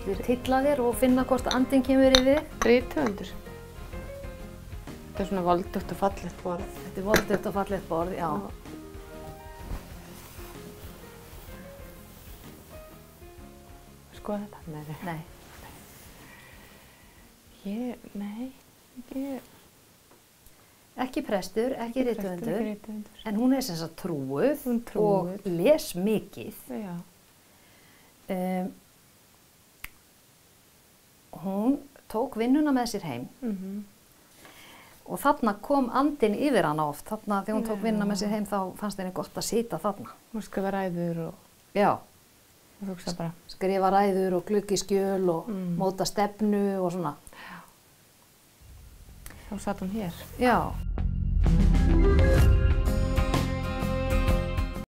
Viltu titla þér og finna hvort andinn kemur yfir þig? Rithöfundur. Þetta svona voldugt og fallegt borð. Þetta voldugt og fallegt borð, já. Skoða þetta? Nei. Nei. Nei. Ekki prestur, ekki rithöfundur. Ekki rithöfundur. En hún sem sagt trúuð, Hún trúuð. og les mikið. Já. Hún tók vinnuna með sér heim og þarna kom andinn yfir hana oft. Þarna þegar hún tók vinnuna með sér heim þá fannst henni gott að sitja þarna. Hún skrifa ræður og Já, hugsa bara. skrifa ræður og glugga í skjöl og móta stefnu og svona. Þá satt hún hér. Já.